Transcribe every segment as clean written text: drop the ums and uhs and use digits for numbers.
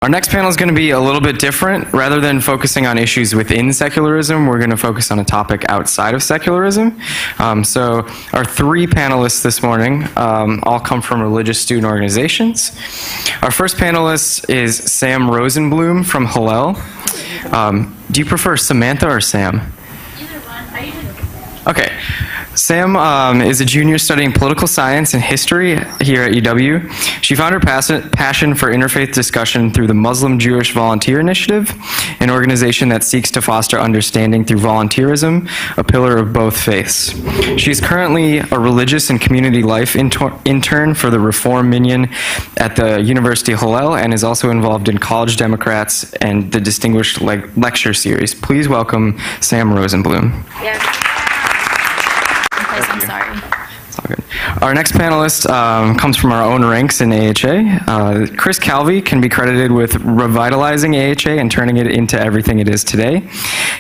Our next panel is going to be a little bit different. Rather than focusing on issues within secularism, we're going to focus on a topic outside of secularism. So our three panelists this morning all come from religious student organizations. Our first panelist is Sam Rosenblum from Hillel. Do you prefer Samantha or Sam? Either one. Okay. Sam is a junior studying political science and history here at UW. She found her passion for interfaith discussion through the Muslim-Jewish Volunteer Initiative, an organization that seeks to foster understanding through volunteerism, a pillar of both faiths. She is currently a religious and community life intern for the Reform Minyan at the University of Hillel and is also involved in College Democrats and the Distinguished Lecture Series. Please welcome Sam Rosenblum. Yes. I'm sorry. It's all good. Our next panelist comes from our own ranks in AHA. Chris Calvi can be credited with revitalizing AHA and turning it into everything it is today.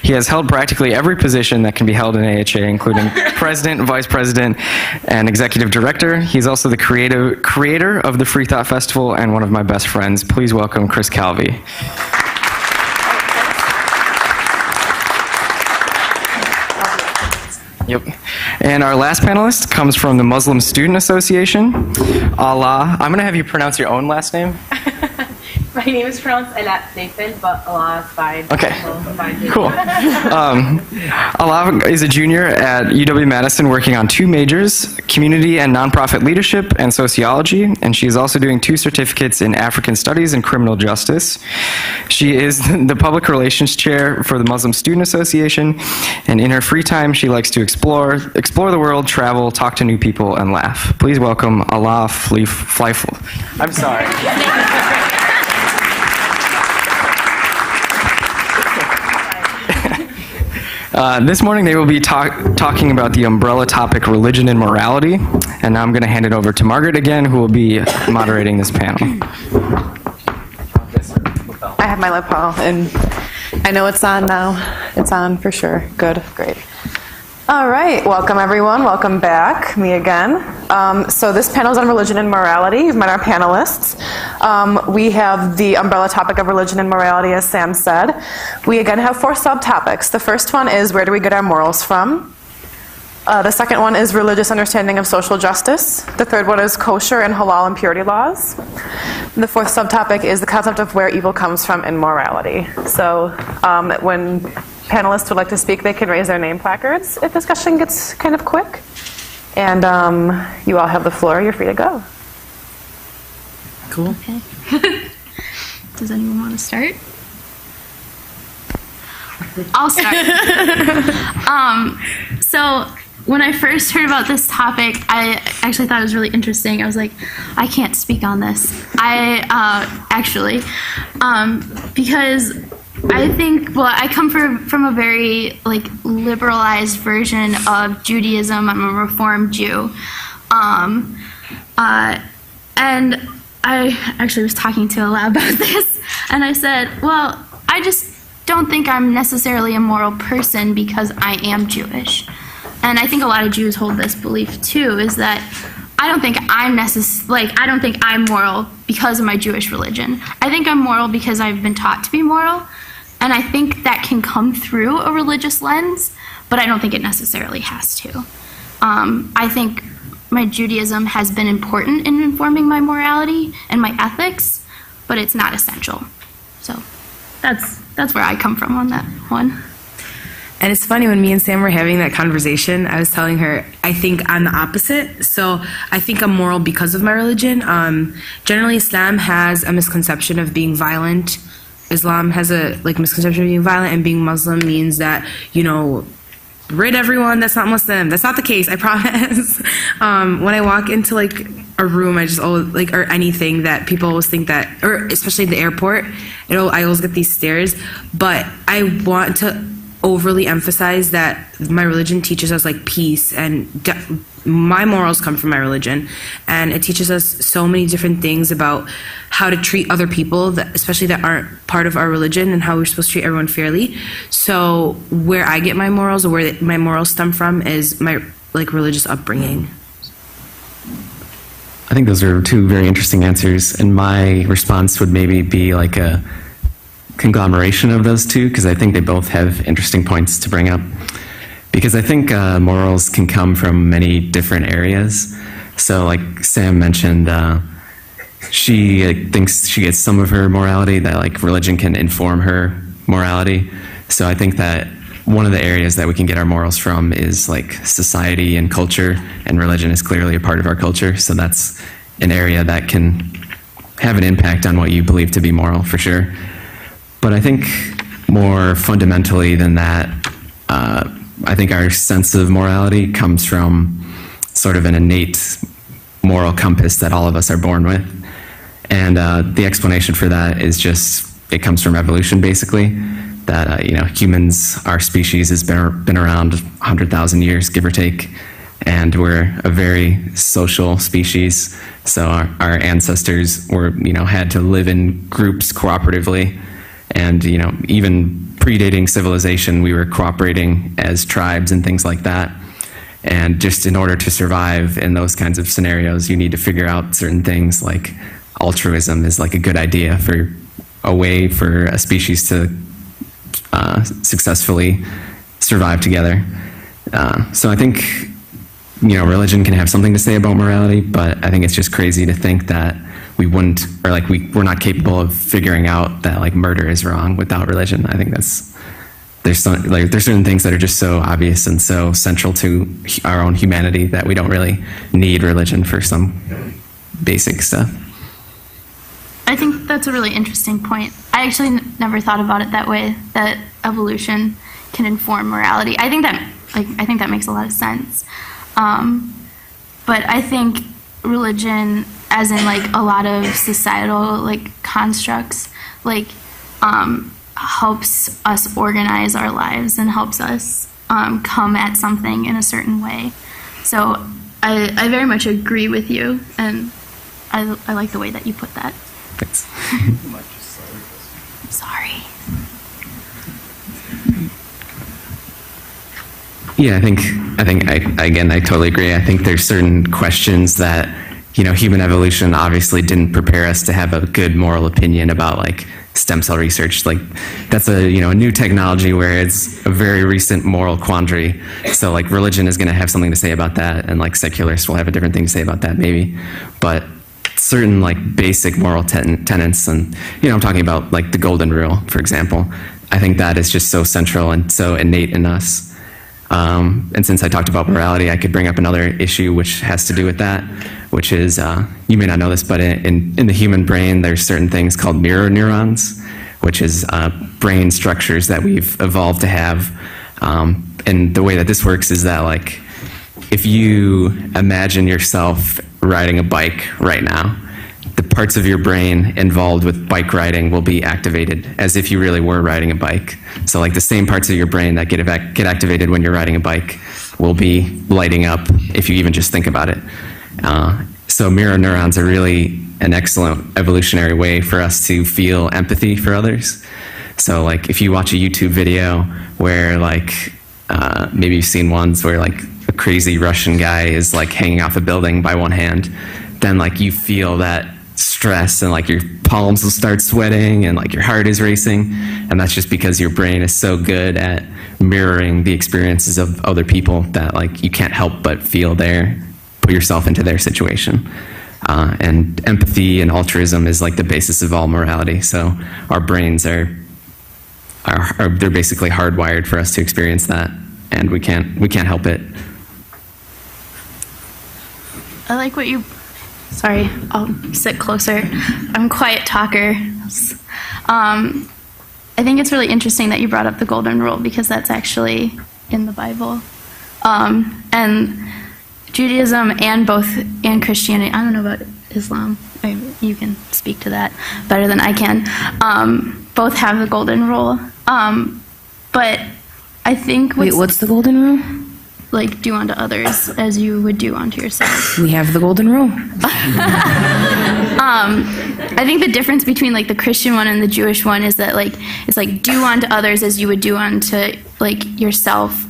He has held practically every position that can be held in AHA, including president, vice president, and executive director. He's also the creator of the Free Thought Festival and one of my best friends. Please welcome Chris Calvi. Yep. And our last panelist comes from the Muslim Student Association. Allah. I'm going to have you pronounce your own last name. My name is pronounced Alat Nathan, but Allah is fine. Okay. Cool. Allah is a junior at UW-Madison working on two majors, community and nonprofit leadership and sociology, and she is also doing 2 certificates in African studies and criminal justice. She is the public relations chair for the Muslim Student Association, and in her free time she likes to explore the world, travel, talk to new people, and laugh. Please welcome Allah Flyful. I'm sorry. This morning they will be talking about the umbrella topic, religion and morality. And now I'm going to hand it over to Margaret again, who will be moderating this panel. I have my lapel, and I know it's on now. It's on for sure. Good, great. All right, welcome everyone. Welcome back. Me again. So this panel is on religion and morality. You've met our panelists. We have the umbrella topic of religion and morality, as Sam said. We again have 4 subtopics. The first one is, where do we get our morals from? The second one is religious understanding of social justice. The third one is kosher and halal and purity laws. The fourth subtopic is the concept of where evil comes from in morality. So when panelists would like to speak, they can raise their name placards if discussion gets kind of quick. And you all have the floor. You're free to go. Cool. Okay. Does anyone want to start? I'll start. So when I first heard about this topic, I actually thought it was really interesting. I was like, I can't speak on this. Because I think, well, I come from a very liberalized version of Judaism. I'm a Reformed Jew. And I actually was talking to Allah about this, and I said, well, I just don't think I'm necessarily a moral person because I am Jewish. And I think a lot of Jews hold this belief too, is that I don't think I don't think I'm moral because of my Jewish religion. I think I'm moral because I've been taught to be moral, and I think that can come through a religious lens, but I don't think it necessarily has to. I think my Judaism has been important in informing my morality and my ethics, but it's not essential. So that's where I come from on that one. And it's funny, when me and Sam were having that conversation, I was telling her, I think I'm the opposite. So I think I'm moral because of my religion. Generally, Islam has a misconception of being violent. Islam has a misconception of being violent, and being Muslim means that, rid everyone that's not Muslim. That's not the case, I promise. When I walk into a room, I just always, or anything that people always think that, or especially the airport, I always get these stares. But I want to overly emphasize that my religion teaches us peace, and my morals come from my religion, and it teaches us so many different things about how to treat other people, especially that aren't part of our religion, and how we're supposed to treat everyone fairly. So where I get my morals, or where my morals stem from, is my religious upbringing. I think those are two very interesting answers, and my response would maybe be like a conglomeration of those two, because I think they both have interesting points to bring up. Because I think morals can come from many different areas. So like Sam mentioned, she thinks she gets some of her morality, that like religion can inform her morality. So I think that one of the areas that we can get our morals from is like society and culture, and religion is clearly a part of our culture. So that's an area that can have an impact on what you believe to be moral, for sure. But I think more fundamentally than that, I think our sense of morality comes from sort of an innate moral compass that all of us are born with. And the explanation for that is just, it comes from evolution, basically. That, humans, our species has been around 100,000 years, give or take. And we're a very social species. So our ancestors were, had to live in groups cooperatively. And, even predating civilization, we were cooperating as tribes and things like that. And just in order to survive in those kinds of scenarios, you need to figure out certain things, like altruism is like a good idea for a way for a species to successfully survive together. So I think, religion can have something to say about morality, but I think it's just crazy to think that we wouldn't, or like we're not capable of figuring out that like murder is wrong without religion. I think there's certain things that are just so obvious and so central to our own humanity that we don't really need religion for some basic stuff. I think that's a really interesting point. I actually never thought about it that way, that evolution can inform morality. I think that makes a lot of sense. But I think religion, as in like a lot of societal like constructs, like helps us organize our lives and helps us come at something in a certain way. So I very much agree with you, and I like the way that you put that. Thanks. Sorry. Yeah, I totally agree. I think there's certain questions that, human evolution obviously didn't prepare us to have a good moral opinion about, like stem cell research. Like that's a new technology where it's a very recent moral quandary. So like religion is going to have something to say about that, and like secularists will have a different thing to say about that maybe. But certain like basic moral tenets, and I'm talking about like the golden rule, for example. I think that is just so central and so innate in us. And since I talked about morality, I could bring up another issue which has to do with that, which is, you may not know this, but in the human brain, there's certain things called mirror neurons, which is brain structures that we've evolved to have. And the way that this works is that, like, if you imagine yourself riding a bike right now, the parts of your brain involved with bike riding will be activated as if you really were riding a bike. So like the same parts of your brain that get activated when you're riding a bike will be lighting up if you even just think about it. So mirror neurons are really an excellent evolutionary way for us to feel empathy for others. So like if you watch a YouTube video where like, maybe you've seen ones where like a crazy Russian guy is like hanging off a building by one hand, then like you feel that stress and like your palms will start sweating and like your heart is racing, and that's just because your brain is so good at mirroring the experiences of other people that like you can't help but put yourself into their situation. And empathy and altruism is like the basis of all morality. So our brains they're basically hardwired for us to experience that, and we can't help it. I like what you... Sorry, I'll sit closer. I'm a quiet talker. I think it's really interesting that you brought up the golden rule, because that's actually in the Bible. And Judaism and Christianity, I don't know about Islam. You can speak to that better than I can. Both have the golden rule. But I think... Wait, what's the golden rule? Like, do unto others as you would do unto yourself. We have the golden rule. I think the difference between like the Christian one and the Jewish one is that like it's like do unto others as you would do unto like yourself,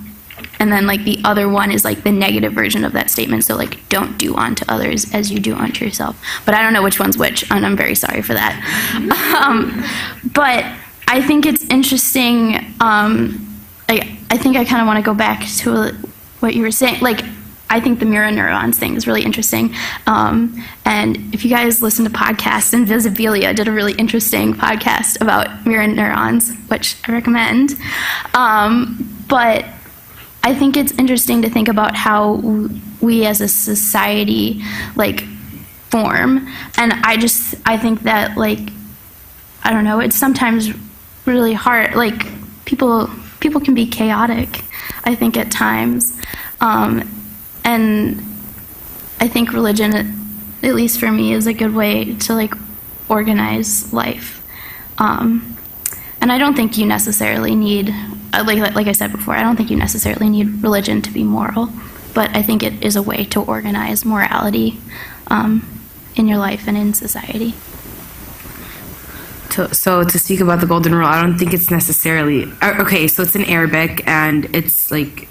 And then like the other one is like the negative version of that statement. So like, don't do unto others as you do unto yourself. But I don't know which one's which, and I'm very sorry for that. But I think it's interesting. I think I kind of want to go back to what you were saying. Like, I think the mirror neurons thing is really interesting. And if you guys listen to podcasts, Invisibilia did a really interesting podcast about mirror neurons, which I recommend. But I think it's interesting to think about how we as a society, like, form. And I think that, like, I don't know, it's sometimes really hard. Like, people can be chaotic, I think, at times. And I think religion, at least for me, is a good way to, like, organize life. And I don't think you necessarily need, like I said before, I don't think you necessarily need religion to be moral, but I think it is a way to organize morality in your life and in society. So to speak about the golden rule, I don't think it's necessarily, okay, so it's in Arabic, and it's like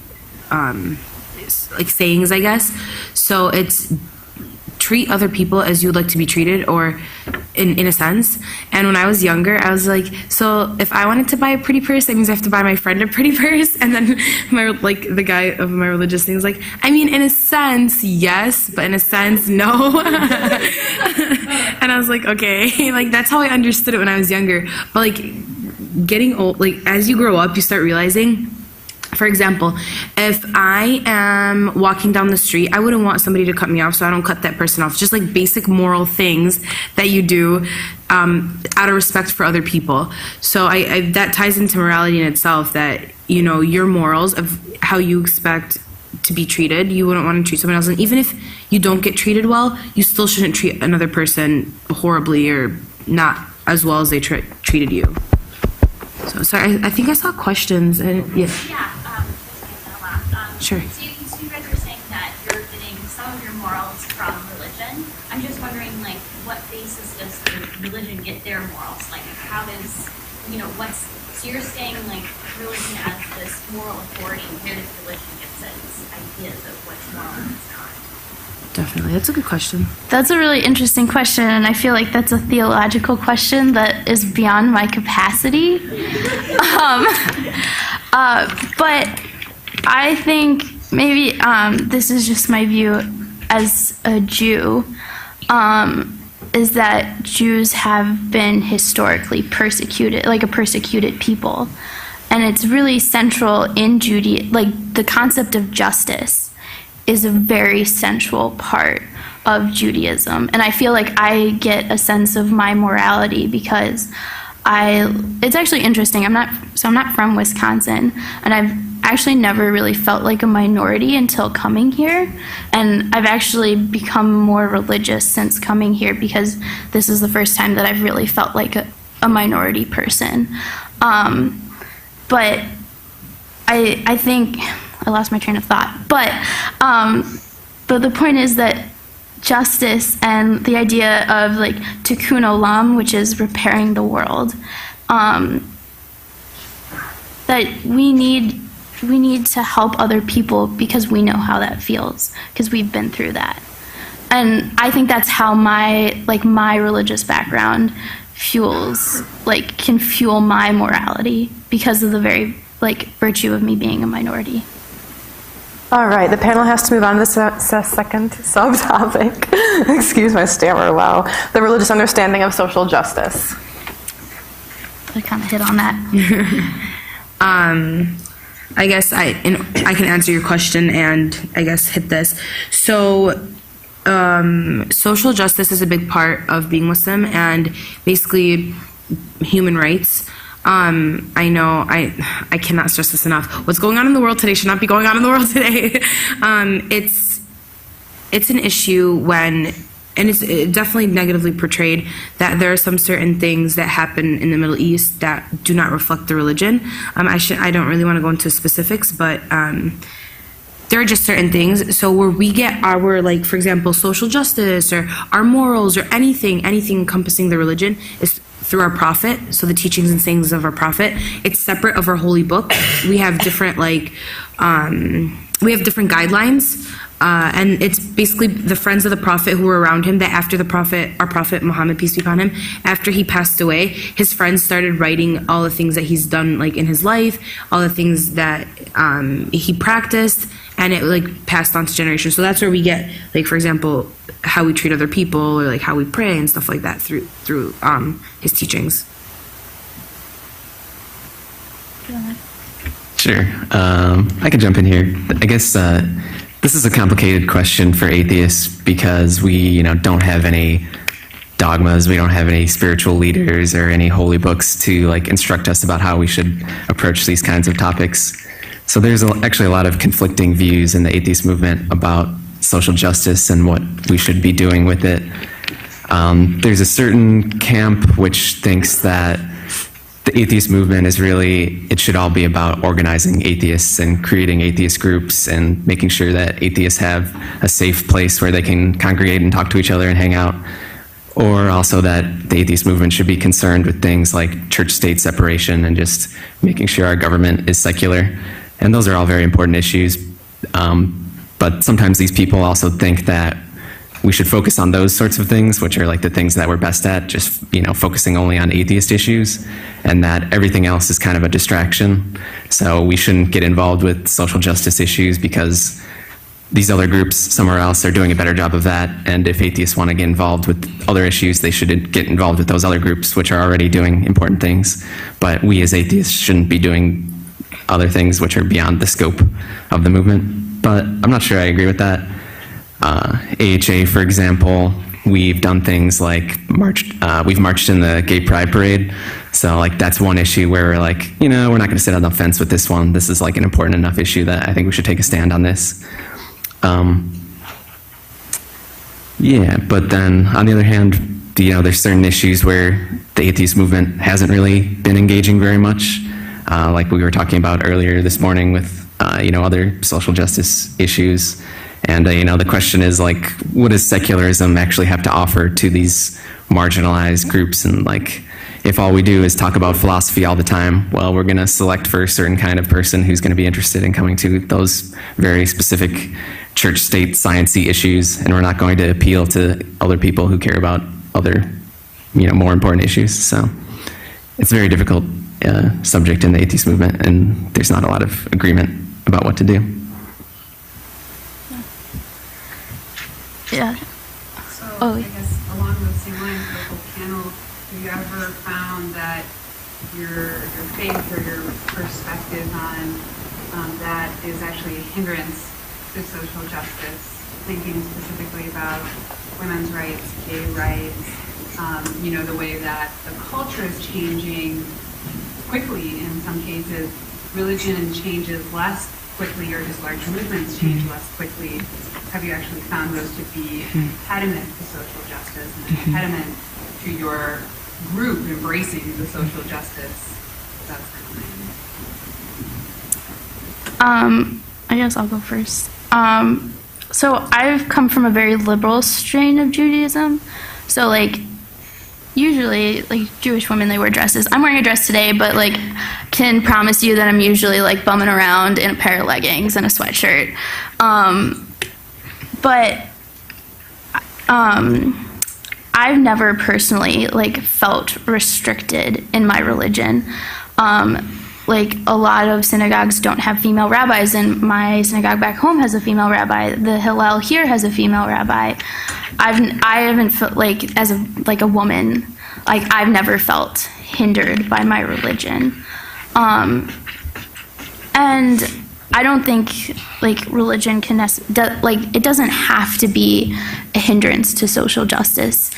sayings, I guess. So it's treat other people as you would like to be treated, or in a sense. And when I was younger, I was like, so if I wanted to buy a pretty purse, that means I have to buy my friend a pretty purse. And then the guy of my religious thing was like, I mean, in a sense, yes, but in a sense, no. And I was like, okay, like that's how I understood it when I was younger. But like getting old, like as you grow up, you start realizing, for example, if I am walking down the street, I wouldn't want somebody to cut me off, so I don't cut that person off. Just like basic moral things that you do out of respect for other people. So I that ties into morality in itself, that, you know, your morals of how you expect to be treated, you wouldn't want to treat someone else. And even if you don't get treated well, you still shouldn't treat another person horribly or not as well as they treated you. So sorry, I think I saw questions. And yeah. Sure. So you guys were saying that you're getting some of your morals from religion. I'm just wondering, like, what basis does the religion get their morals? Like, how does, you know, so you're saying, like, religion as this moral authority, where does religion get its ideas of what's moral and what's not? Definitely. That's a good question. That's a really interesting question, and I feel like that's a theological question that is beyond my capacity. But I think maybe this is just my view as a Jew, is that Jews have been historically persecuted, like a persecuted people. And it's really central in Judaism, like the concept of justice is a very central part of Judaism. And I feel like I get a sense of my morality because it's actually interesting. I'm not from Wisconsin, and I've actually never really felt like a minority until coming here. And I've actually become more religious since coming here because this is the first time that I've really felt like a minority person. But I think I lost my train of thought. But the point is that justice and the idea of like tikkun olam, which is repairing the world, that we need to help other people because we know how that feels, because we've been through that. And I think that's how my religious background can fuel my morality, because of the very virtue of me being a minority. All right, the panel has to move on to the second subtopic. Excuse my stammer, wow. The religious understanding of social justice. I kind of hit on that. I guess I can answer your question and I guess hit this. So social justice is a big part of being Muslim, and basically human rights. I know I cannot stress this enough. What's going on in the world today should not be going on in the world today. It's an issue when, and it's definitely negatively portrayed, that there are some certain things that happen in the Middle East that do not reflect the religion. I don't really want to go into specifics, but there are just certain things. So where we get our, for example, social justice or our morals or anything encompassing the religion is through our prophet, so the teachings and sayings of our prophet. It's separate of our holy book. We have different different guidelines, and it's basically the friends of the prophet who were around him, that after the prophet, our prophet Muhammad, peace be upon him, after he passed away, his friends started writing all the things that he's done like in his life, all the things that he practiced, and it like passed on to generations. So that's where we get, like, for example, how we treat other people, or like how we pray and stuff like that through his teachings. Sure. I can jump in here. I guess this is a complicated question for atheists because we, don't have any dogmas. We don't have any spiritual leaders or any holy books to like instruct us about how we should approach these kinds of topics. So there's actually a lot of conflicting views in the atheist movement about social justice and what we should be doing with it. There's a certain camp which thinks that the atheist movement is really, it should all be about organizing atheists and creating atheist groups and making sure that atheists have a safe place where they can congregate and talk to each other and hang out. Or also that the atheist movement should be concerned with things like church-state separation and just making sure our government is secular. And those are all very important issues. But sometimes these people also think that we should focus on those sorts of things, which are like the things that we're best at, just, focusing only on atheist issues, and that everything else is kind of a distraction. So we shouldn't get involved with social justice issues because these other groups somewhere else are doing a better job of that. And if atheists want to get involved with other issues, they should get involved with those other groups, which are already doing important things. But we as atheists shouldn't be doing other things which are beyond the scope of the movement. But I'm not sure I agree with that. AHA, for example, we've done things like we've marched in the Gay Pride Parade. So like that's one issue where we're like, we're not going to sit on the fence with this one. This is like an important enough issue that I think we should take a stand on this. But then on the other hand, there's certain issues where the atheist movement hasn't really been engaging very much. Like we were talking about earlier this morning with, other social justice issues. And, the question is, like, what does secularism actually have to offer to these marginalized groups? And, like, if all we do is talk about philosophy all the time, well, we're going to select for a certain kind of person who's going to be interested in coming to those very specific church-state sciencey issues, and we're not going to appeal to other people who care about other, more important issues. So it's a very difficult subject in the atheist movement, and there's not a lot of agreement about what to do. Yeah. So Oh. I guess along those same lines, local panel, have you ever found that your faith or your perspective on that is actually a hindrance to social justice? Thinking specifically about women's rights, gay rights, the way that the culture is changing quickly in some cases. Religion changes less quickly, or just large movements change less quickly. Have you actually found those to be an impediment to social justice, and an impediment to your group embracing the social justice? That's I guess I'll go first. So I've come from a very liberal strain of Judaism. So like usually like Jewish women, they wear dresses. I'm wearing a dress today, but like can promise you that I'm usually like bumming around in a pair of leggings and a sweatshirt. But I've never personally like felt restricted in my religion. Like a lot of synagogues don't have female rabbis, and my synagogue back home has a female rabbi. The Hillel here has a female rabbi. I haven't felt like as a woman, like I've never felt hindered by my religion, and I don't think like religion can it doesn't have to be a hindrance to social justice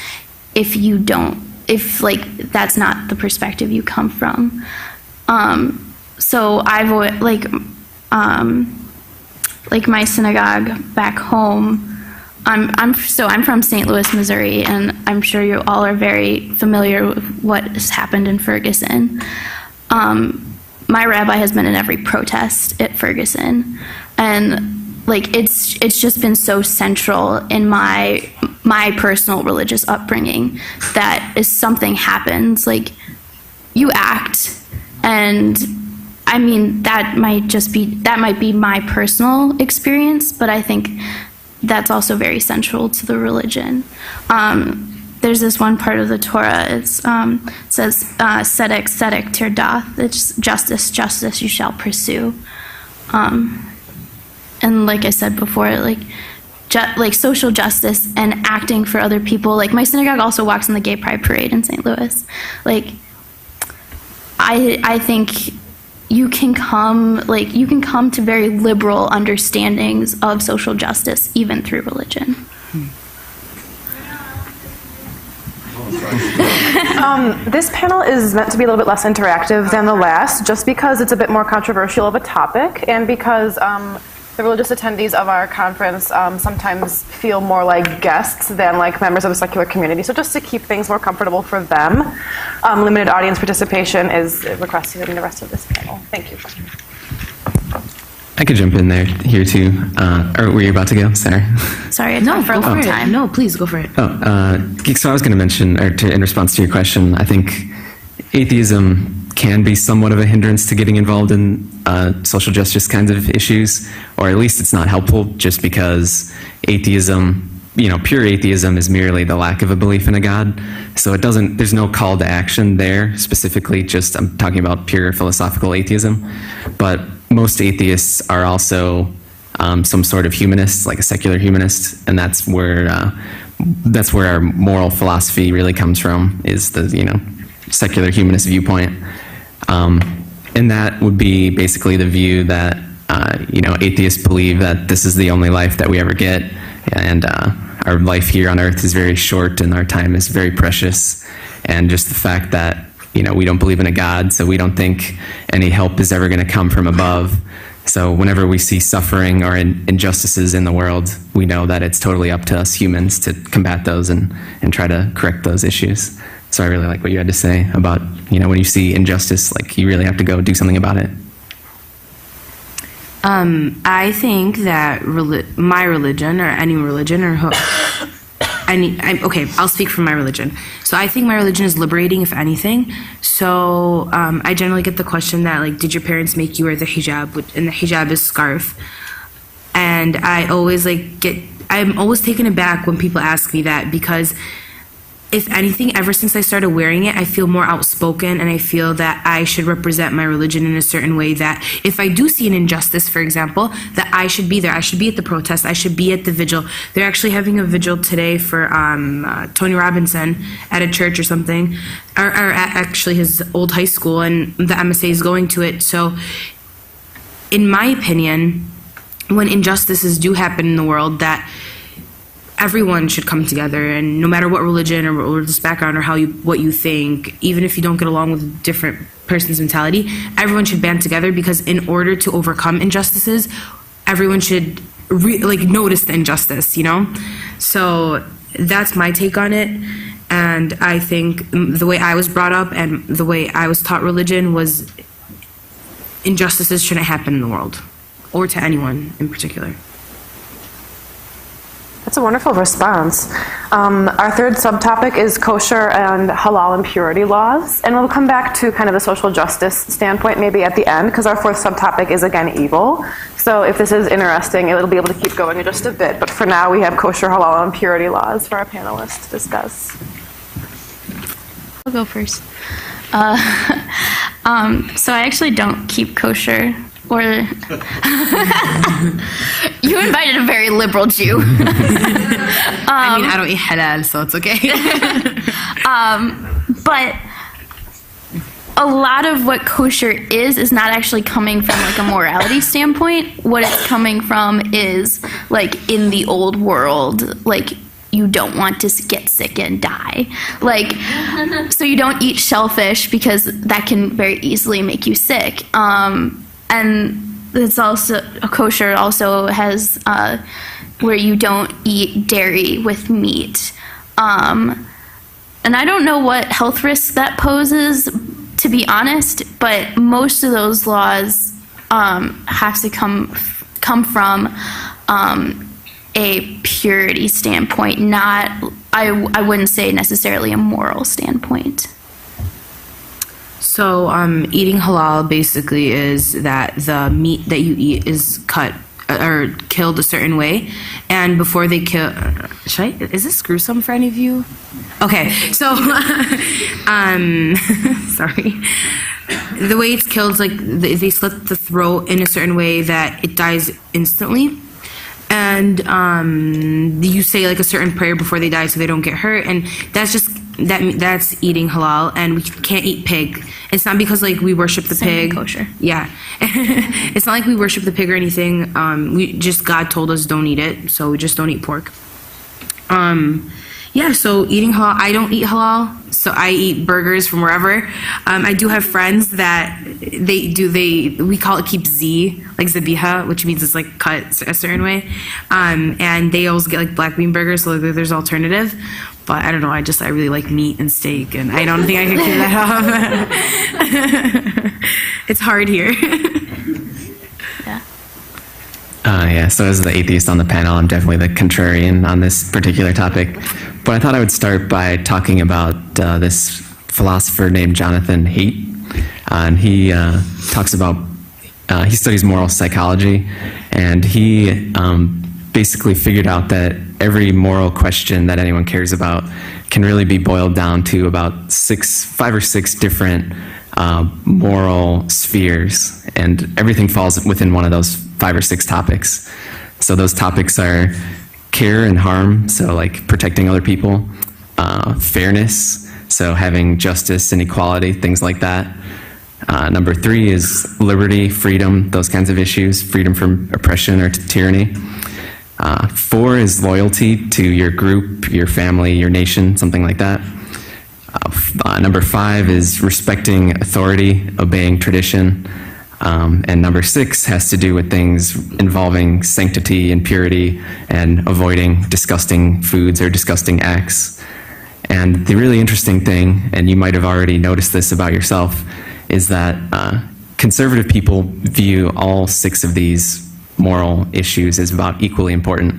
if if that's not the perspective you come from. So I've like my synagogue back home. I'm from St. Louis, Missouri, and I'm sure you all are very familiar with what has happened in Ferguson. My rabbi has been in every protest at Ferguson, and like it's just been so central in my my personal religious upbringing, that if something happens, like, you act, and I mean, that might be my personal experience, but I think that's also very central to the religion. There's this one part of the Torah, it says, Tzedek, tzedek tirdath, it's justice, justice you shall pursue. And like I said before, like social justice and acting for other people. Like, my synagogue also walks in the Gay Pride Parade in St. Louis. Like, I think you can come to very liberal understandings of social justice even through religion. This panel is meant to be a little bit less interactive than the last, just because it's a bit more controversial of a topic, and because the religious attendees of our conference sometimes feel more like guests than like members of the secular community. So just to keep things more comfortable for them, limited audience participation is requested in the rest of this panel. Thank you. I could jump in here too. Or were you about to go, Sarah? Sorry, I talked for a long time. No, please go for it. So I was going to mention, in response to your question, I think atheism can be somewhat of a hindrance to getting involved in social justice kinds of issues, or at least it's not helpful, just because atheism, pure atheism is merely the lack of a belief in a God. So there's no call to action there specifically, I'm talking about pure philosophical atheism. But most atheists are also some sort of humanists, like a secular humanist, and that's where our moral philosophy really comes from, is the secular humanist viewpoint. And that would be basically the view that atheists believe that this is the only life that we ever get, and our life here on earth is very short and our time is very precious, and just the fact that we don't believe in a God, so we don't think any help is ever going to come from above. So whenever we see suffering or injustices in the world, we know that it's totally up to us humans to combat those and try to correct those issues. So I really like what you had to say about, when you see injustice, like, you really have to go do something about it. I think that my religion, or any religion, I'll speak from my religion. So I think my religion is liberating, if anything. So I generally get the question that, like, did your parents make you wear the hijab? And the hijab is scarf. And I'm always taken aback when people ask me that, because if anything, ever since I started wearing it, I feel more outspoken, and I feel that I should represent my religion in a certain way, that if I do see an injustice, for example, that I should be there. I should be at the protest. I should be at the vigil. They're actually having a vigil today for Tony Robinson at a church or something, or at actually his old high school, and the MSA is going to it. So in my opinion, when injustices do happen in the world, that everyone should come together, and no matter what religion or religious background or what you think, even if you don't get along with a different person's mentality, everyone should band together, because in order to overcome injustices, everyone should notice the injustice, So that's my take on it. And I think the way I was brought up and the way I was taught religion was injustices shouldn't happen in the world, or to anyone in particular. That's a wonderful response. Our third subtopic is kosher and halal and purity laws, and we'll come back to kind of the social justice standpoint maybe at the end, because our fourth subtopic is again evil. So if this is interesting, it'll be able to keep going in just a bit. But for now, we have kosher, halal, and purity laws for our panelists to discuss. I'll go first. So I actually don't keep kosher. Or you invited a very liberal Jew. I don't eat halal, so it's okay. But a lot of what kosher is not actually coming from like a morality standpoint. What it's coming from is like in the old world, like you don't want to get sick and die. Like, so you don't eat shellfish because that can very easily make you sick. And it's also, kosher also has where you don't eat dairy with meat. And I don't know what health risks that poses, to be honest, but most of those laws have to come from a purity standpoint, not, I wouldn't say necessarily a moral standpoint. So eating halal basically is that the meat that you eat is cut or killed a certain way, and before they kill, is this gruesome for any of you? Okay, so sorry. The way it's killed is like they slit the throat in a certain way that it dies instantly. And you say like a certain prayer before they die so they don't get hurt, and that's just that's eating halal. And we can't eat pig. It's not because like we worship the pig. Kosher. Yeah, it's not like we worship the pig or anything. We just, God told us don't eat it, so we just don't eat pork. Yeah, so eating halal, I don't eat halal, so I eat burgers from wherever. I do have friends that we call it keep Z, like zabiha, which means it's like cut a certain way. And they always get like black bean burgers, so there's alternative. But I don't know, I really like meat and steak, and I don't think I can give that up. It's hard here. Yeah, so as the atheist on the panel, I'm definitely the contrarian on this particular topic. But I thought I would start by talking about this philosopher named Jonathan Haidt. And he talks about, he studies moral psychology, and he basically figured out that every moral question that anyone cares about can really be boiled down to about 5 or 6 different moral spheres, and everything falls within one of those 5 or 6 topics. So those topics are care and harm, so like protecting other people, fairness, so having justice and equality, things like that. Number 3 is liberty, freedom, those kinds of issues, freedom from oppression or tyranny. 4 is loyalty to your group, your family, your nation, something like that. Number 5 is respecting authority, obeying tradition. And number 6 has to do with things involving sanctity and purity and avoiding disgusting foods or disgusting acts. And the really interesting thing, and you might have already noticed this about yourself, is that conservative people view all 6 of these moral issues as about equally important.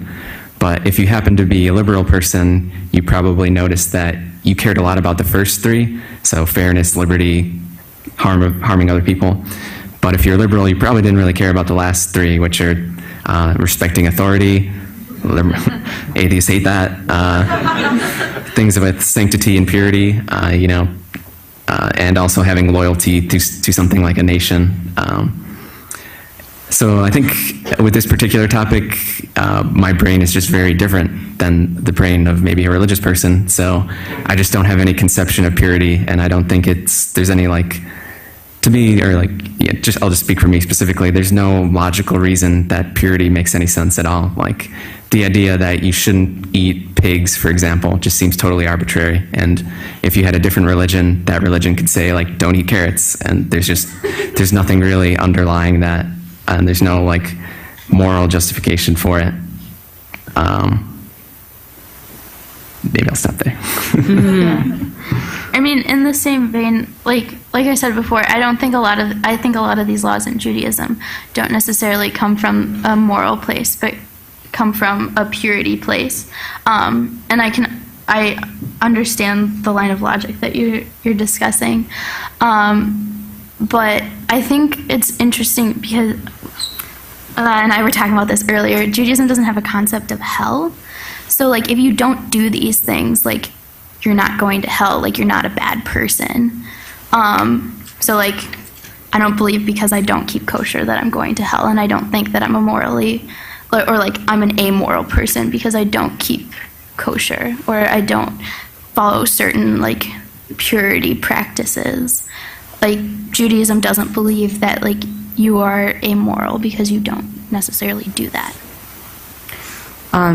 But if you happen to be a liberal person, you probably noticed that you cared a lot about the first 3, so fairness, liberty, harming other people. But if you're liberal, you probably didn't really care about the last 3, which are respecting authority. Atheists hate that. Things with sanctity and purity, and also having loyalty to something like a nation. So I think with this particular topic, my brain is just very different than the brain of maybe a religious person. So I just don't have any conception of purity, and I don't think there's any to me, or I'll just speak for me specifically, there's no logical reason that purity makes any sense at all. Like the idea that you shouldn't eat pigs, for example, just seems totally arbitrary. And if you had a different religion, that religion could say don't eat carrots, and there's nothing really underlying that, and there's no moral justification for it. Maybe I'll stop there. I mean, in the same vein, like I said before, I think a lot of these laws in Judaism don't necessarily come from a moral place, but come from a purity place. And I understand the line of logic that you're discussing. But I think it's interesting because, and I were talking about this earlier, Judaism doesn't have a concept of hell. So if you don't do these things, you're not going to hell, you're not a bad person. So I don't believe because I don't keep kosher that I'm going to hell, and I don't think that I'm a morally, or I'm an amoral person because I don't keep kosher, or I don't follow certain purity practices. Judaism doesn't believe that you are amoral because you don't necessarily do that.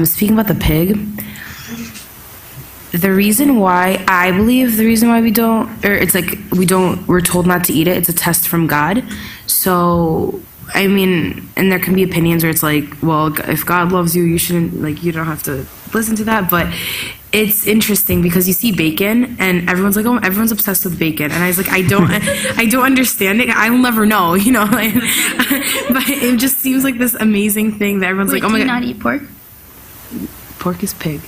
Speaking about the pig, the reason why we don't, or we're told not to eat it, it's a test from God. So, I mean, and there can be opinions where it's well, if God loves you, you shouldn't, you don't have to listen to that. But it's interesting because you see bacon and everyone's oh, everyone's obsessed with bacon. And I was I don't understand it. I will never know, But it just seems like this amazing thing that everyone's Wait, oh my God. Do you not eat pork? Pork is pig.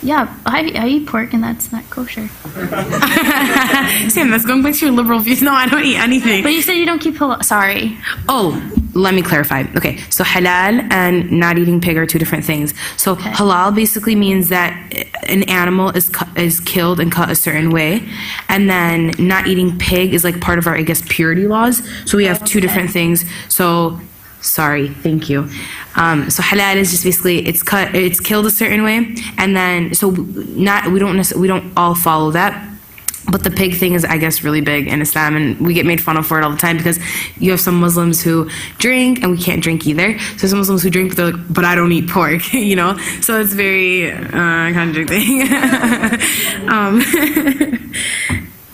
Yeah, I eat pork and that's not kosher. Sam, that's going back to your liberal views. No, I don't eat anything. But you said you don't keep halal. Sorry. Oh, let me clarify. Okay, so halal and not eating pig are two different things. So halal basically means that an animal is killed and cut a certain way, and then not eating pig is like part of our, I guess, purity laws. So we have two different things. So sorry, thank you. So halal is just basically it's killed a certain way, and then so we don't all follow that. But the pig thing is, I guess, really big in Islam, and we get made fun of for it all the time because you have some Muslims who drink, and we can't drink either. So some Muslims who drink, but they're like, but I don't eat pork, you know? So it's very contradicting.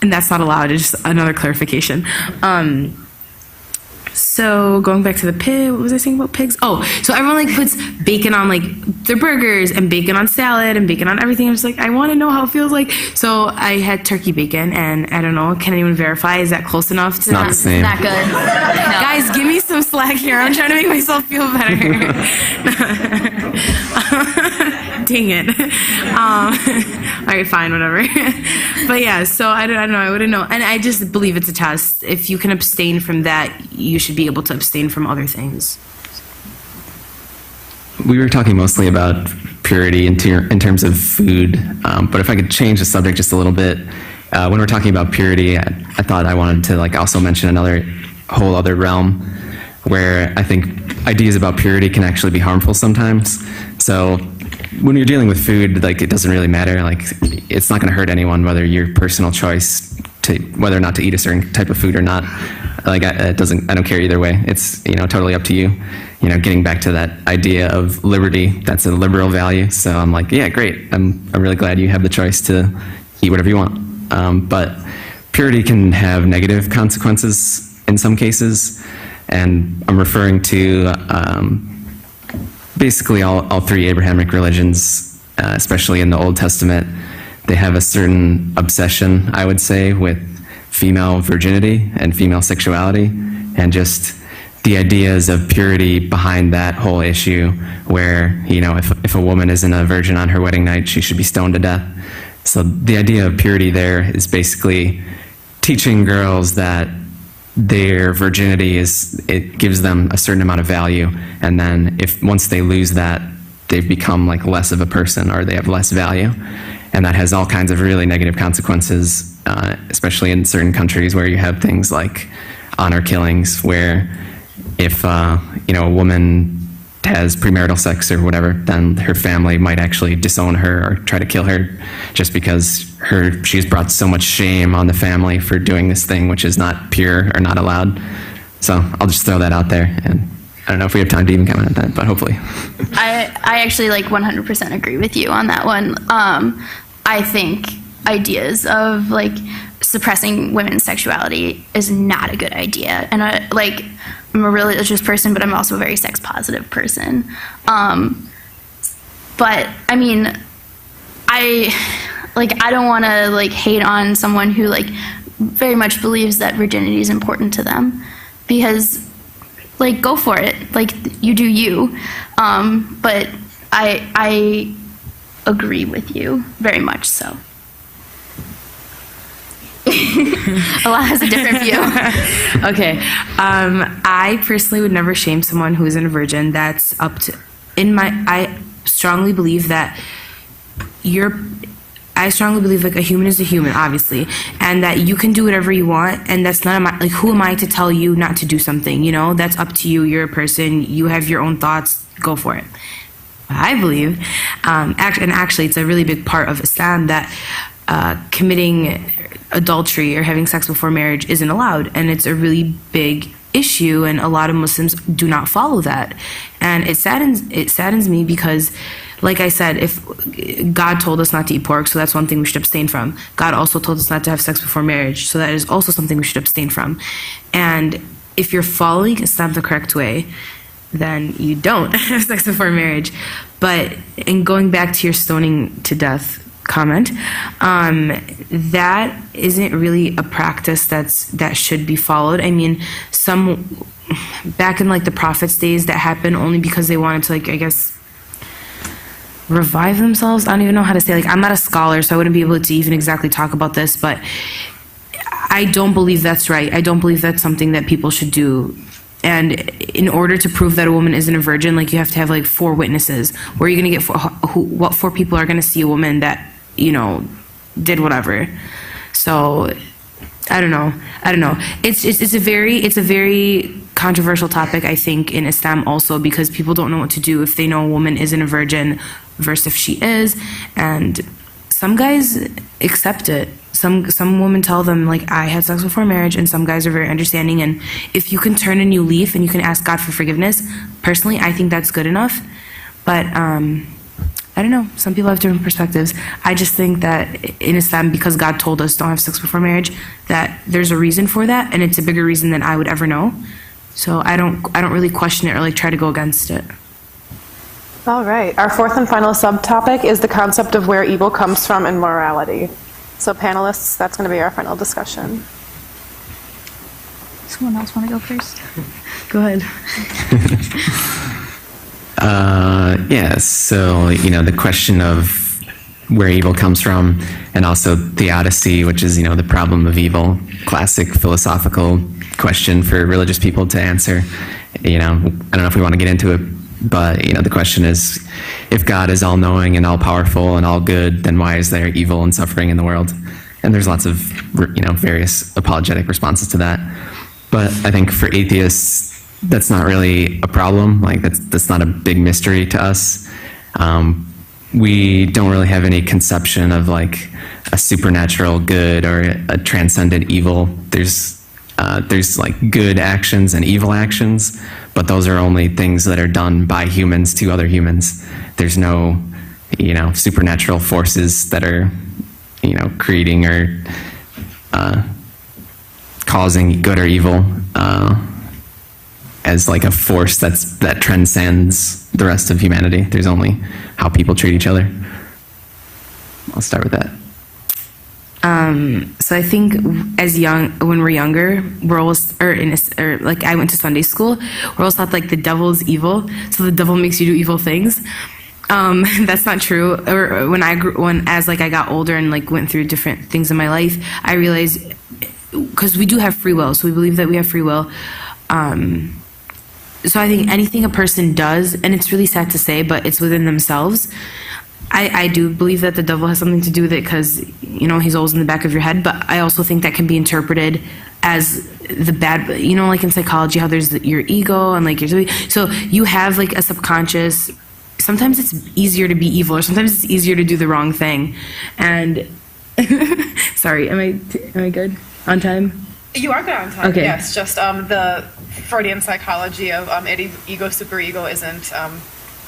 And that's not allowed, it's just another clarification. So going back to the pig, what was I saying about pigs? Oh, so everyone like puts bacon on like their burgers and bacon on salad and bacon on everything. I'm just like, I want to know how it feels like. So I had turkey bacon, and I don't know, can anyone verify? Is that close enough? It's not the same. Not good. No. Guys, give me some slack here. I'm trying to make myself feel better. Dang it. All right, fine, whatever. But yeah, so I don't know. I wouldn't know. And I just believe it's a test. If you can abstain from that, you should be able to abstain from other things. We were talking mostly about purity in terms of food, but if I could change the subject just a little bit, when we're talking about purity, I thought I wanted to like also mention another whole other realm where I think ideas about purity can actually be harmful sometimes. So when you're dealing with food, like it doesn't really matter. Like it's not going to hurt anyone whether your personal choice to whether or not to eat a certain type of food or not. Like it doesn't. I don't care either way. It's totally up to you. Getting back to that idea of liberty, that's a liberal value. So I'm like, yeah, great. I'm really glad you have the choice to eat whatever you want. But purity can have negative consequences in some cases, and I'm referring to basically all three Abrahamic religions, especially in the Old Testament. They have a certain obsession, I would say, with female virginity and female sexuality, and just the ideas of purity behind that whole issue where, if a woman isn't a virgin on her wedding night, she should be stoned to death. So the idea of purity there is basically teaching girls that their virginity it gives them a certain amount of value, and then once they lose that, they've become like less of a person, or they have less value. And that has all kinds of really negative consequences, especially in certain countries where you have things like honor killings, where if a woman has premarital sex or whatever, then her family might actually disown her or try to kill her just because she's brought so much shame on the family for doing this thing which is not pure or not allowed. So I'll just throw that out there, and I don't know if we have time to even comment on that, but hopefully. I actually 100% agree with you on that one. I think ideas of suppressing women's sexuality is not a good idea. And I'm a religious person, but I'm also a very sex positive person. But I mean, I don't want to hate on someone who very much believes that virginity is important to them, because go for it, you do you. But I agree with you very much so. Allah has a different view. Okay. I personally would never shame someone who isn't a virgin. That's up to, I strongly believe that I strongly believe a human is a human, obviously, and that you can do whatever you want, and that's not who am I to tell you not to do something? That's up to you. You're a person. You have your own thoughts. Go for it. I believe, and actually, it's a really big part of Islam that committing adultery or having sex before marriage isn't allowed, and it's a really big issue, and a lot of Muslims do not follow that, and it saddens me because, like I said, if God told us not to eat pork, so that's one thing we should abstain from. God also told us not to have sex before marriage, so that is also something we should abstain from. And if you're following Islam the correct way, then you don't have sex before marriage. But in going back to your stoning to death comment, that isn't really a practice that should be followed. I mean, back in the Prophet's days, that happened only because they wanted to I guess revive themselves. I don't even know how to say, like, I'm not a scholar, so I wouldn't be able to even exactly talk about this, but I don't believe that's right. I don't believe that's something that people should do. And in order to prove that a woman isn't a virgin, like, you have to have like 4 witnesses. Where are you going to get what 4 people are going to see a woman that, you know, did whatever? So I don't know. It's a very controversial topic, I think, in Islam also, because people don't know what to do if they know a woman isn't a virgin versus if she is. And some guys accept it. Some women tell them, like, I had sex before marriage, and some guys are very understanding. And if you can turn a new leaf and you can ask God for forgiveness, personally, I think that's good enough. But I don't know. Some people have different perspectives. I just think that in Islam, because God told us don't have sex before marriage, that there's a reason for that, and it's a bigger reason than I would ever know. So I don't really question it or like try to go against it. All right. Our 4th and final subtopic is the concept of where evil comes from and morality. So panelists, that's going to be our final discussion. Someone else want to go first? Go ahead. Yeah, so, you know, the question of where evil comes from, and also theodicy, which is, you know, the problem of evil, classic philosophical question for religious people to answer. You know, I don't know if we want to get into it, but, you know, the question is, if God is all-knowing and all-powerful and all-good, then why is there evil and suffering in the world? And there's lots of, you know, various apologetic responses to that. But I think for atheists, that's not really a problem. Like, that's not a big mystery to us. We don't really have any conception of like a supernatural good or a transcendent evil. There's like good actions and evil actions, but those are only things that are done by humans to other humans. There's no, you know, supernatural forces that are, you know, creating or causing good or evil as like a force that transcends the rest of humanity. There's only how people treat each other. I'll start with that. So I think when we're younger, we're always, like I went to Sunday school, we're always taught like the devil's evil, so the devil makes you do evil things. That's not true. Or as I got older and like went through different things in my life, I realized, because we do have free will, so we believe that we have free will. So I think anything a person does, and it's really sad to say, but it's within themselves. I do believe that the devil has something to do with it because, you know, he's always in the back of your head, but I also think that can be interpreted as the bad, you know, like in psychology, how there's your ego and like so you have like a subconscious, sometimes it's easier to be evil or sometimes it's easier to do the wrong thing. And sorry, am I good on time? You are good on time. Okay. Yes, just the Freudian psychology of ego, superego isn't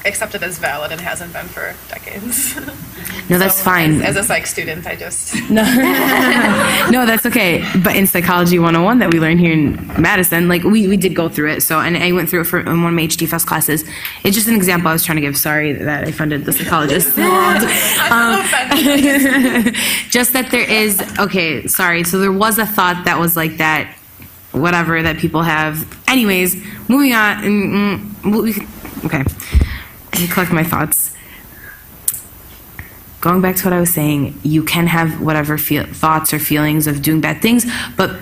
accepted as valid and hasn't been for decades. No, that's fine. As a psych student, I just... No, that's okay. But in Psychology 101 that we learned here in Madison, like we did go through it. So, and I went through it in one of my HDFS classes. It's just an example I was trying to give. Sorry that I offended the psychologists. Just that there is, okay, sorry. So there was a thought that was like that, whatever, that people have. Anyways, moving on. Okay. Let me collect my thoughts. Going back to what I was saying, you can have whatever thoughts or feelings of doing bad things, but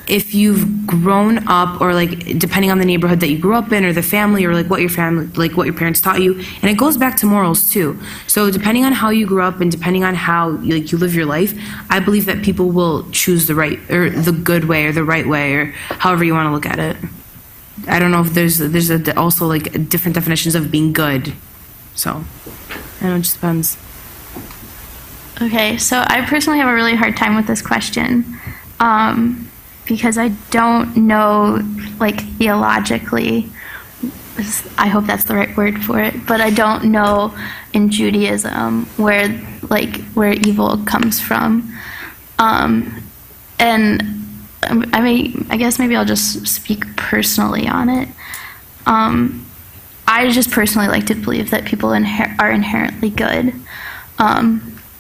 if you've grown up, or like depending on the neighborhood that you grew up in, or the family, or like what your parents taught you, and it goes back to morals too. So depending on how you grew up and depending on how like you live your life, I believe that people will choose the right or the good way or the right way, or however you want to look at it. I don't know if there's also like different definitions of being good. So I don't know, it just depends. Okay, so I personally have a really hard time with this question because I don't know, like, theologically, I hope that's the right word for it, but I don't know in Judaism where evil comes from. And I guess maybe I'll just speak personally on it. I just personally like to believe that people are inherently good.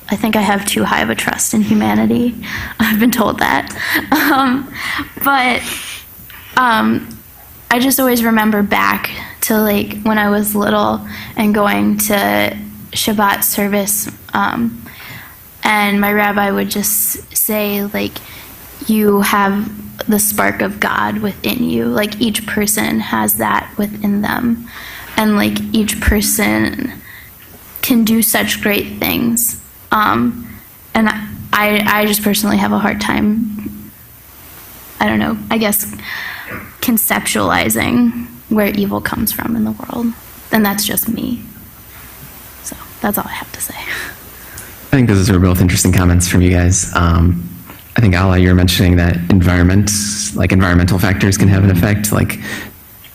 I think I have too high of a trust in humanity. I've been told that. But I just always remember back to like when I was little and going to Shabbat service, and my rabbi would just say, like, you have the spark of God within you. Like, each person has that within them. And, like, each person can do such great things. And I just personally have a hard time, I don't know, I guess, conceptualizing where evil comes from in the world. And that's just me. So that's all I have to say. I think those are both interesting comments from you guys. I think, Ala, you were mentioning that environmental factors can have an effect, like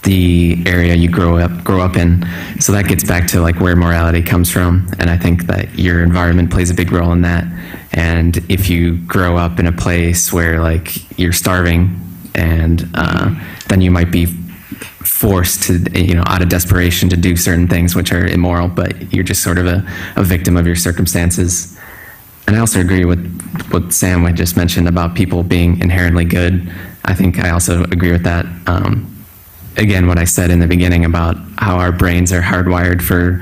the area you grow up in. So that gets back to like where morality comes from, and I think that your environment plays a big role in that. And if you grow up in a place where like you're starving, and then you might be forced to, out of desperation to do certain things which are immoral, but you're just sort of a victim of your circumstances. And I also agree with what Sam had just mentioned about people being inherently good. I think I also agree with that. Again, what I said in the beginning about how our brains are hardwired for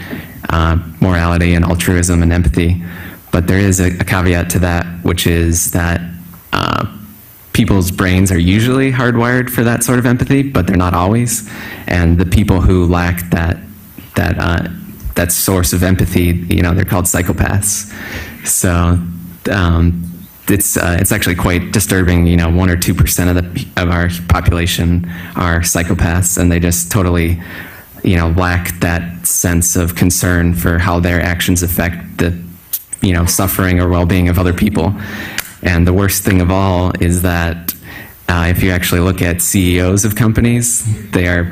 morality and altruism and empathy. But there is a caveat to that, which is that people's brains are usually hardwired for that sort of empathy, but they're not always. And the people who lack that source of empathy, they're called psychopaths. So it's actually quite disturbing. 1 or 2% of our population are psychopaths, and they just totally, lack that sense of concern for how their actions affect the, suffering or well-being of other people. And the worst thing of all is that if you actually look at CEOs of companies, they are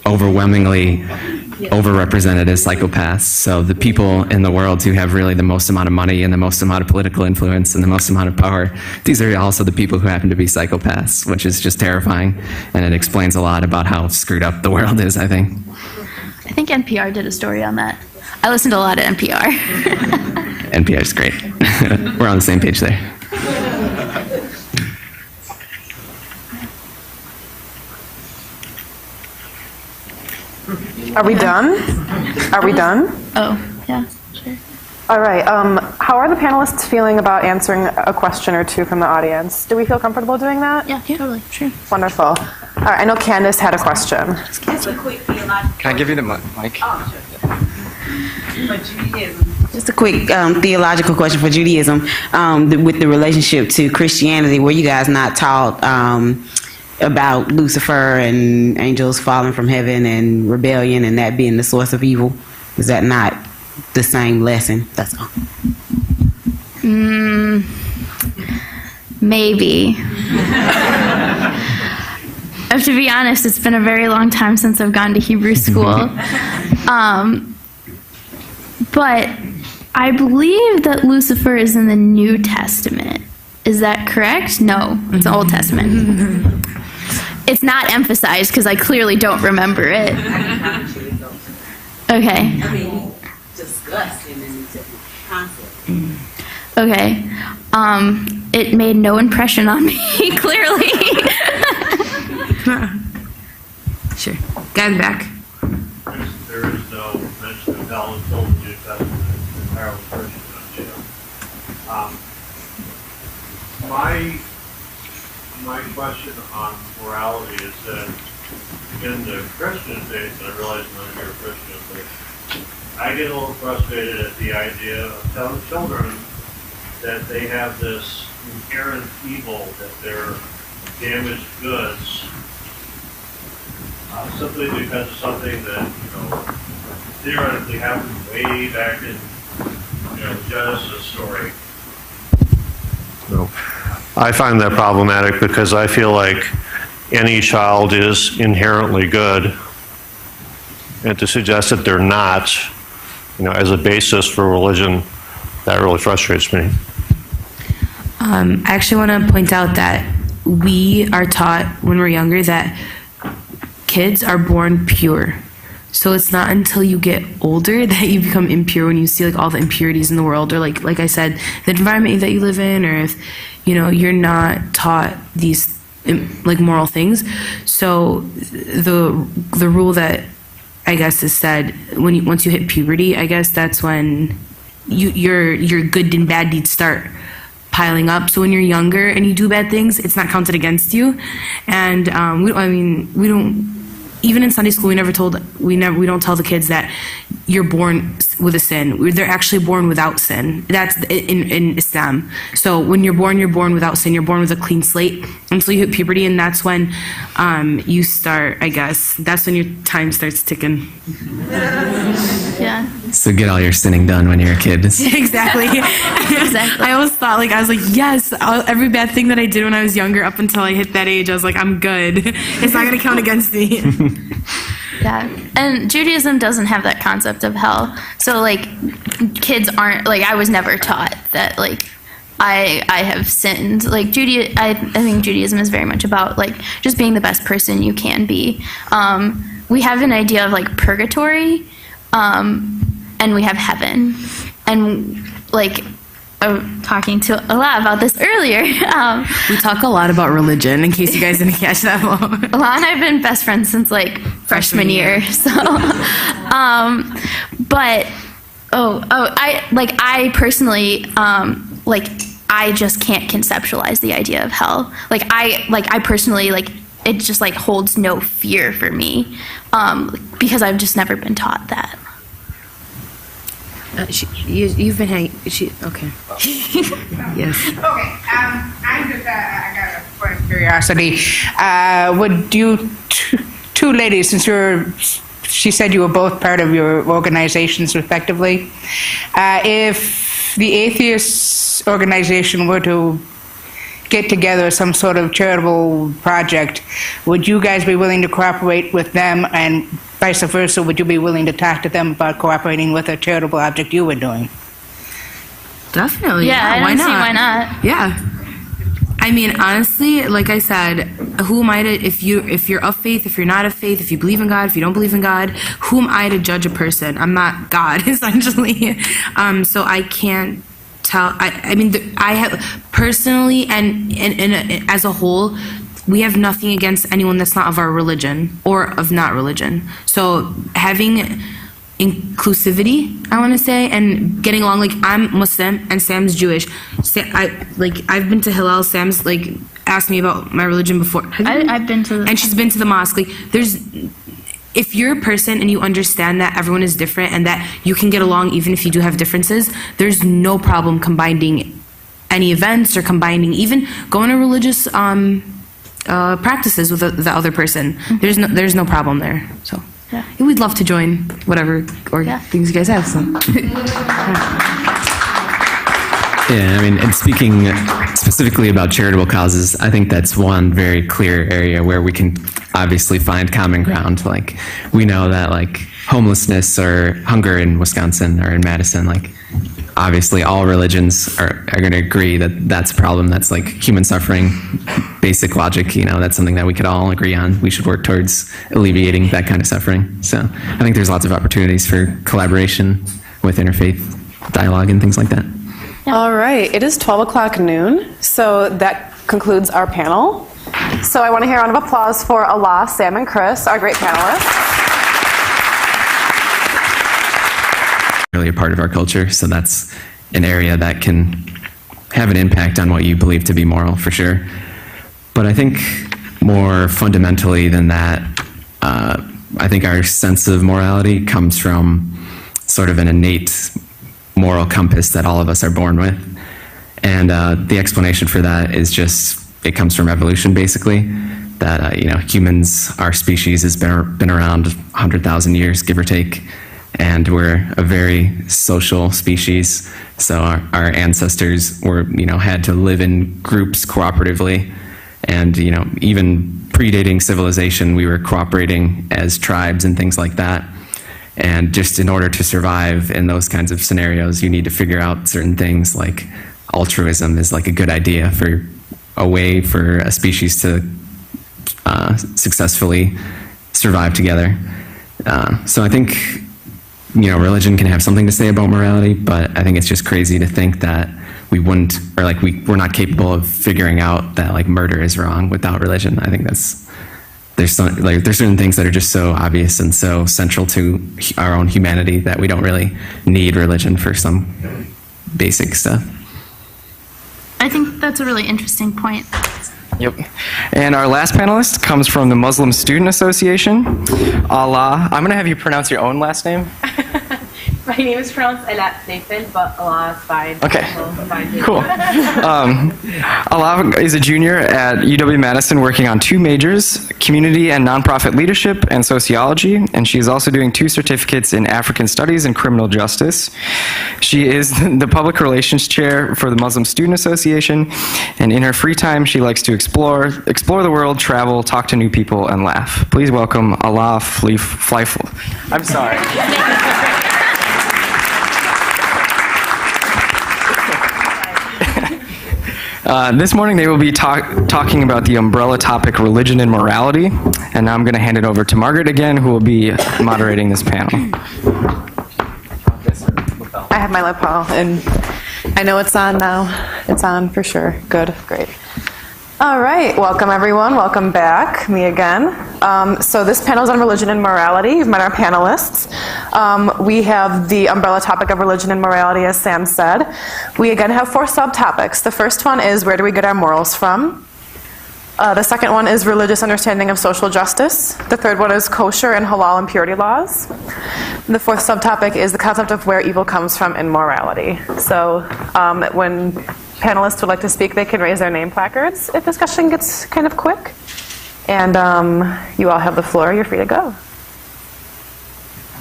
overwhelmingly overrepresented as psychopaths. So the people in the world who have really the most amount of money and the most amount of political influence and the most amount of power, these are also the people who happen to be psychopaths, which is just terrifying. And it explains a lot about how screwed up the world is, I think. I think NPR did a story on that. I listen to a lot of NPR. NPR is great. We're on the same page there. Are we done? Are we done? Oh, yeah, sure. All right. How are the panelists feeling about answering a question or two from the audience? Do we feel comfortable doing that? Yeah, totally, sure. Wonderful. All right. I know Candace had a question. Just a quick theological. Can I give you the mic? Oh, sure. For Judaism. Just a quick theological question for Judaism. With the relationship to Christianity, were you guys not taught about Lucifer and angels falling from heaven and rebellion and that being the source of evil? Is that not the same lesson? That's all. Maybe. To be honest, it's been a very long time since I've gone to Hebrew school. But I believe that Lucifer is in the New Testament. Is that correct? No, it's the Old Testament. It's not emphasized because I clearly don't remember it. Okay. I mean, discussed in the New Testament concept. Okay. It made no impression on me, clearly. Sure. Guy in the back. There is no mention of hell until the New Testament is entirely Christian. My question on morality is that in the Christian faith, and I realize none of you are Christian, but I get a little frustrated at the idea of telling children that they have this inherent evil, that they're damaged goods, simply because of something that, theoretically happened way back in, the Genesis story. No. I find that problematic because I feel like any child is inherently good, and to suggest that they're not, as a basis for religion, that really frustrates me. I actually want to point out that we are taught when we're younger that kids are born pure. So it's not until you get older that you become impure, when you see like all the impurities in the world, or like I said, the environment that you live in, or if you're not taught these like moral things. So the rule that I guess, is said once you hit puberty, I guess that's when your good and bad deeds start piling up. So when you're younger and you do bad things, it's not counted against you. And we don't. Even in Sunday school, we don't tell the kids that you're born with a sin. They're actually born without sin. That's in Islam. So when you're born without sin. You're born with a clean slate until you hit puberty, and that's when you start. I guess that's when your time starts ticking. Yeah. So get all your sinning done when you're a kid. Exactly. Exactly. I always thought, I was like, yes, every bad thing that I did when I was younger up until I hit that age, I was like, I'm good. It's not going to count against me. Yeah, and Judaism doesn't have that concept of hell. So kids aren't I was never taught that I have sinned. I think Judaism is very much about just being the best person you can be. We have an idea of purgatory, and we have heaven, and talking to Allah about this earlier. We talk a lot about religion, in case you guys didn't catch that. Allah and I have been best friends since freshman year. So, I personally, I just can't conceptualize the idea of hell. I personally, it just holds no fear for me, because I've just never been taught that. You've been hanging. Okay. Yes. Okay. I'm just. I got a point of curiosity. Would you two ladies, she said you were both part of your organizations respectively, if the atheist organization were to get together some sort of charitable project, would you guys be willing to cooperate with them, and vice versa, would you be willing to talk to them about cooperating with a charitable object you were doing? Definitely. Yeah, why not? See why not. Yeah. I mean, honestly, like I said, who am I to, if you're of faith, if you're not of faith, if you believe in God, if you don't believe in God, who am I to judge a person? I'm not God, essentially. So I can't tell. I mean, I have personally, and as a whole, we have nothing against anyone that's not of our religion or of not religion. So having inclusivity, I want to say, and getting along. I'm Muslim and Sam's Jewish. I've been to Hillel. Sam's asked me about my religion before. I've been to, and she's been to the mosque. If you're a person and you understand that everyone is different and that you can get along even if you do have differences, there's no problem combining any events or combining even going to religious practices with the other person. Mm-hmm. There's no problem there. So. Yeah. We'd love to join whatever things you guys have. So. Yeah, I mean, and speaking specifically about charitable causes, I think that's one very clear area where we can obviously find common ground. We know that homelessness or hunger in Wisconsin or in Madison, obviously all religions are going to agree that that's a problem. That's human suffering, basic logic, that's something that we could all agree on. We should work towards alleviating that kind of suffering. So I think there's lots of opportunities for collaboration with interfaith dialogue and things like that. Yeah. All right, it is 12 o'clock noon, so that concludes our panel. So I want to hear a round of applause for Allah, Sam, and Chris, our great panelists. Really a part of our culture, so that's an area that can have an impact on what you believe to be moral, for sure. But I think more fundamentally than that, I think our sense of morality comes from sort of an innate moral compass that all of us are born with. And the explanation for that is it comes from evolution, basically, that humans, our species has been around 100,000 years, give or take. And we're a very social species, so our ancestors had to live in groups cooperatively, and even predating civilization, we were cooperating as tribes and things like that. And just in order to survive in those kinds of scenarios, you need to figure out certain things, like altruism is a good idea for a way for a species to successfully survive together. So I think religion can have something to say about morality, but I think it's just crazy to think that we wouldn't, or we're not capable of figuring out that murder is wrong without religion. I think that's there's certain things that are just so obvious and so central to our own humanity that we don't really need religion for some basic stuff. I think that's a really interesting point. Yep. And our last panelist comes from the Muslim Student Association. Allah. I'm going to have you pronounce your own last name. My name is pronounced Alat Nathan, but Allah is fine. Okay. So fine. Cool. Allah is a junior at UW-Madison working on 2 majors, community and nonprofit leadership and sociology, and she is also doing 2 certificates in African studies and criminal justice. She is the public relations chair for the Muslim Student Association, and in her free time she likes to explore the world, travel, talk to new people, and laugh. Please welcome Allah Fleifel. I'm sorry. This morning they will be talking about the umbrella topic, religion and morality. And now I'm going to hand it over to Margaret again, who will be moderating this panel. I have my lapel, and I know it's on now. It's on for sure. Good, great. All right, welcome everyone. Welcome back. Me again. So this panel is on religion and morality. You've met our panelists. We have the umbrella topic of religion and morality, as Sam said. We again have 4 subtopics. The first one is, where do we get our morals from? The second one is religious understanding of social justice. The third one is kosher and halal and purity laws. And the fourth subtopic is the concept of where evil comes from in morality. So when panelists would like to speak, they can raise their name placards if discussion gets kind of quick. And you all have the floor. You're free to go.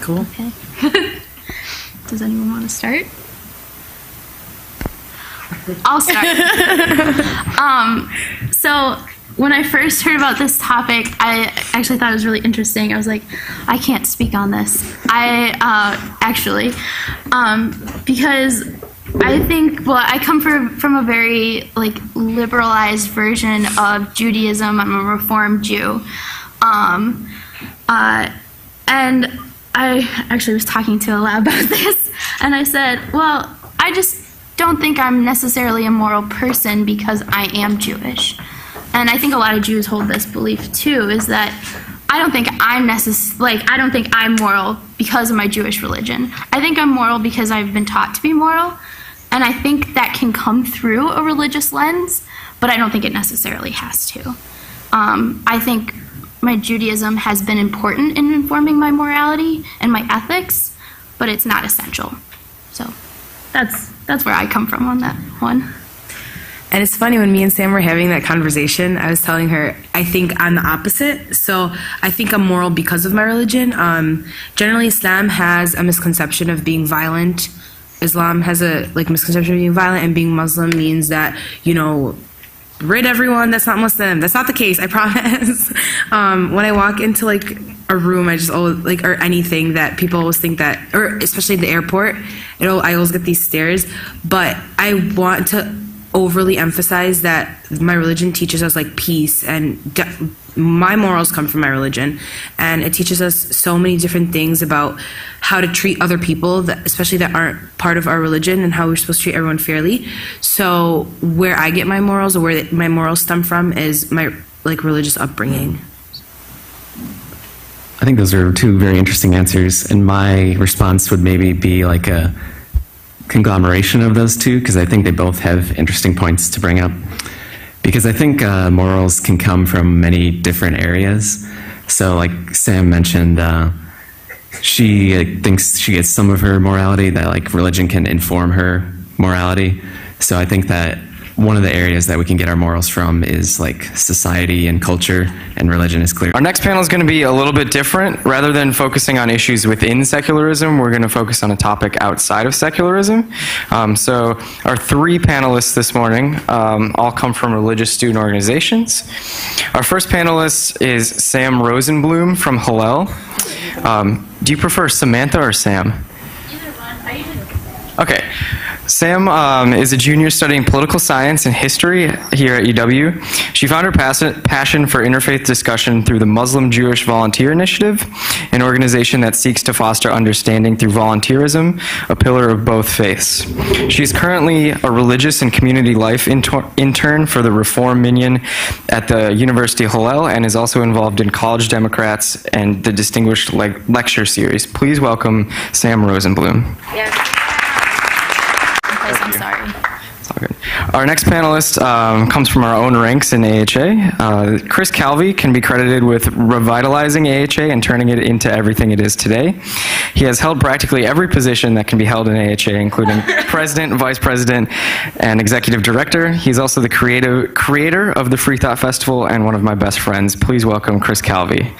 Cool. Okay. Does anyone want to start? I'll start. So when I first heard about this topic, I actually thought it was really interesting. I was like, I can't speak on this. Because I think, well, I come from a very liberalized version of Judaism. I'm a Reformed Jew, and I actually was talking to Allah about this, and I said, well, I just don't think I'm necessarily a moral person because I am Jewish. And I think a lot of Jews hold this belief too, is that I don't think I'm moral because of my Jewish religion. I think I'm moral because I've been taught to be moral, and I think that can come through a religious lens, but I don't think it necessarily has to. I think my Judaism has been important in informing my morality and my ethics, but it's not essential. So that's where I come from on that one. And it's funny, when me and Sam were having that conversation, I was telling her, I think I'm the opposite. So I think I'm moral because of my religion. Generally, Islam has a misconception of being violent. Islam has a misconception of being violent, and being Muslim means that, rid everyone that's not Muslim. That's not the case, I promise. When I walk into a room, I just always, or anything that people always think that, or especially the airport, I always get these stares. But I want to overly emphasize that my religion teaches us peace, and my morals come from my religion, and it teaches us so many different things about how to treat other people, especially that aren't part of our religion, and how we're supposed to treat everyone fairly. So where I get my morals, or where my morals stem from, is my religious upbringing. I think those are 2 very interesting answers, and my response would maybe be a conglomeration of those 2, because I think they both have interesting points to bring up. Because I think morals can come from many different areas. So like Sam mentioned, she thinks she gets some of her morality, that religion can inform her morality. So I think that one of the areas that we can get our morals from is society and culture, and religion is clear. Our next panel is going to be a little bit different. Rather than focusing on issues within secularism, we're going to focus on a topic outside of secularism. So our 3 panelists this morning all come from religious student organizations. Our first panelist is Sam Rosenblum from Hillel. Do you prefer Samantha or Sam? Either one. Okay. Sam is a junior studying political science and history here at UW. She found her passion for interfaith discussion through the Muslim-Jewish Volunteer Initiative, an organization that seeks to foster understanding through volunteerism, a pillar of both faiths. She is currently a religious and community life intern for the Reform Minyan at the University of Hillel and is also involved in College Democrats and the Distinguished Lecture Series. Please welcome Sam Rosenblum. I'm sorry. It's all good. Our next panelist comes from our own ranks in AHA. Chris Calvi can be credited with revitalizing AHA and turning it into everything it is today. He has held practically every position that can be held in AHA, including president, vice president, and executive director. He's also the creator of the Free Thought Festival and one of my best friends. Please welcome Chris Calvi.